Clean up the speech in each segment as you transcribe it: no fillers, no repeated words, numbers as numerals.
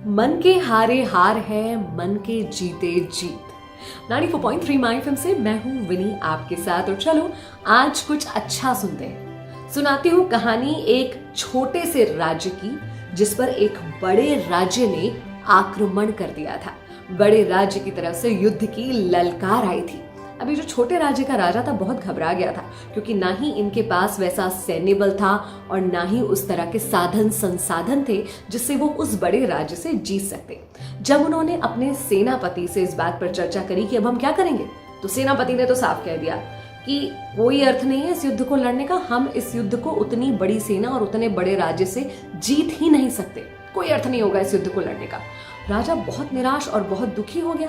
मन के हारे हार है, मन के जीते जीत। 94.3 माय एफएम से मैं हूं विनी आपके साथ। और चलो आज कुछ अच्छा सुनते हैं। सुनाती हूँ कहानी एक छोटे से राज्य की, जिस पर एक बड़े राज्य ने आक्रमण कर दिया था। बड़े राज्य की तरफ से युद्ध की ललकार आई थी। अभी जो छोटे राज्य का राजा था बहुत घबरा गया था, क्योंकि ना ही इनके पास वैसा सैन्य बल था और ना ही उस तरह के साधन संसाधन थे जिससे वो उस बड़े राज्य से जीत सकते। जब उन्होंने अपने सेनापति से इस बात पर चर्चा करी कि अब हम क्या करेंगे, तो सेनापति ने तो साफ कह दिया कि कोई अर्थ नहीं है इस युद्ध को लड़ने का। हम इस युद्ध को उतनी बड़ी सेना और उतने बड़े राज्य से जीत ही नहीं सकते। कोई अर्थ नहीं होगा इस युद्ध को लड़ने का। राजा बहुत निराश और बहुत दुखी हो गया।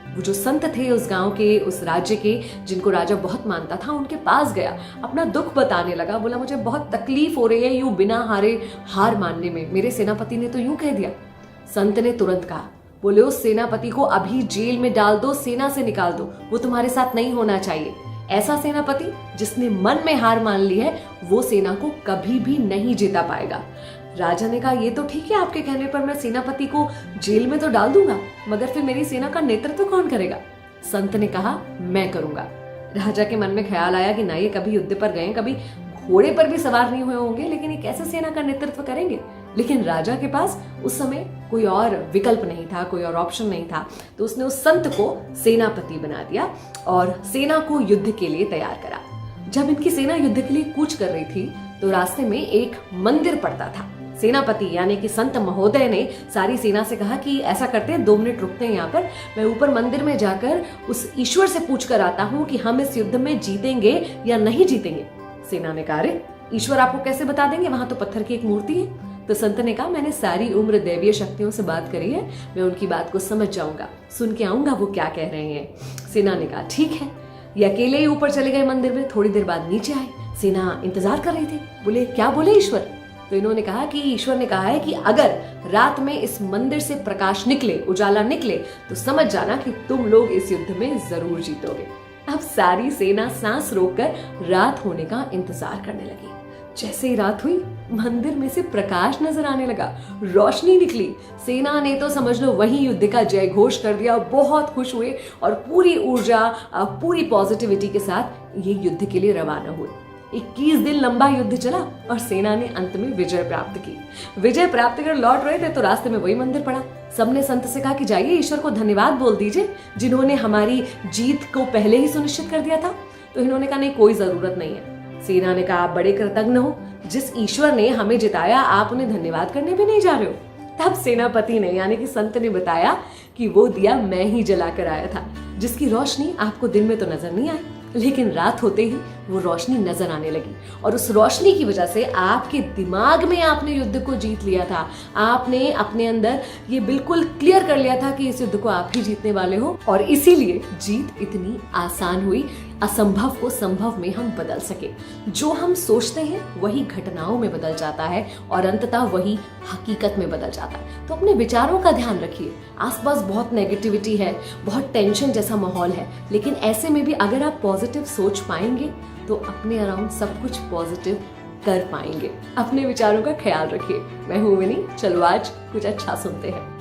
वो जो संत थे उस गांव के, उस राज्य के, जिनको राजा बहुत मानता था, उनके पास गया, अपना दुख बताने लगा। बोला मुझे बहुत तकलीफ हो रही है यूं बिना हारे हार मानने में। मेरे सेनापति ने तो यूं कह दिया। संत ने तुरंत कहा, बोले उस सेनापति को अभी जेल में डाल दो, सेना से निकाल दो। वो तुम्हारे साथ नहीं होना चाहिए। ऐसा सेनापति जिसने मन में हार मान ली है, वो सेना को कभी भी नहीं जीता पाएगा। राजा ने कहा, ये तो ठीक है, आपके कहने पर मैं सेनापति को जेल में तो डाल दूंगा, मगर फिर मेरी सेना का नेतृत्व कौन करेगा? संत ने कहा, मैं करूंगा। राजा के मन में ख्याल आया कि ना ये कभी युद्ध पर गए, कभी घोड़े पर भी सवार नहीं हुए होंगे, लेकिन ये कैसे सेना का नेतृत्व करेंगे? लेकिन राजा के पास उस समय कोई और विकल्प नहीं था, कोई और ऑप्शन नहीं था। तो उसने उस संत को सेनापति बना दिया और सेना को युद्ध के लिए तैयार करा। जब इनकी सेना युद्ध के लिए कूच कर रही थी, तो रास्ते में एक मंदिर पड़ता था। सेनापति यानी कि संत महोदय ने सारी सेना से कहा कि ऐसा करते हैं, 2 मिनट रुकते हैं यहाँ पर, मैं ऊपर मंदिर में जाकर उस ईश्वर से पूछ कर आता हूँ कि हम इस युद्ध में जीतेंगे या नहीं जीतेंगे। सेना ने कहा, अरे ईश्वर आपको कैसे बता देंगे, वहां तो पत्थर की एक मूर्ति है। तो संत ने कहा, मैंने सारी उम्र दैवीय शक्तियों से बात करी है, मैं उनकी बात को समझ जाऊंगा, सुन के आऊंगा वो क्या कह रहे हैं। सेना ने कहा, ठीक है। ये अकेले ही ऊपर चले गए मंदिर में। थोड़ी देर बाद नीचे आए। सेना इंतजार कर रही थी। बोले, क्या बोले ईश्वर? तो इन्होंने कहा कि ईश्वर ने कहा है कि अगर रात में इस मंदिर से प्रकाश निकले, उजाला निकले, तो समझ जाना कि तुम लोग इस युद्ध में जरूर जीतोगे। अब सारी सेना सांस रोककर रात होने का इंतजार करने लगी। जैसे ही रात हुई, मंदिर में से प्रकाश नजर आने लगा, रोशनी निकली। सेना ने तो समझ लो वही युद्ध का जय घोष कर दिया। बहुत खुश हुए और पूरी ऊर्जा, पूरी पॉजिटिविटी के साथ ये युद्ध के लिए रवाना हुए। 21 दिन लंबा युद्ध चला और सेना ने अंत में विजय प्राप्त की। विजय प्राप्त कर लौट रहे थे तो रास्ते में वही मंदिर पड़ा। सबने संत से कहा कि जाइए ईश्वर को धन्यवाद बोल दीजिए, जिन्होंने हमारी जीत को पहले ही सुनिश्चित कर दिया था। तो इन्होंने कहा, नहीं, कोई जरूरत नहीं है। सेना ने कहा, आप बड़े कृतज्ञ हो, जिस ईश्वर ने हमें जिताया आप उन्हें धन्यवाद करने भी नहीं जा रहे हो। तब सेनापति ने यानी कि संत ने बताया कि वो दिया मैं ही जला कर आया था, जिसकी रोशनी आपको दिन में तो नजर नहीं आई, लेकिन रात होते ही वो रोशनी नजर आने लगी। और उस रोशनी की वजह से आपके दिमाग में आपने युद्ध को जीत लिया था। आपने अपने अंदर ये बिल्कुल क्लियर कर लिया था कि इस युद्ध को आप ही जीतने वाले हो, और इसीलिए जीत इतनी आसान हुई। असंभव को संभव में हम बदल सके। जो हम सोचते हैं वही घटनाओं में बदल जाता है और अंततः वही हकीकत में बदल जाता है। तो अपने विचारों का ध्यान रखिए। आसपास बहुत नेगेटिविटी है, बहुत टेंशन जैसा माहौल है, लेकिन ऐसे में भी अगर आप पॉजिटिव सोच पाएंगे तो अपने अराउंड सब कुछ पॉजिटिव कर पाएंगे। अपने विचारों का ख्याल रखिए। मैं हूं विनी। चलो आज कुछ अच्छा सुनते हैं।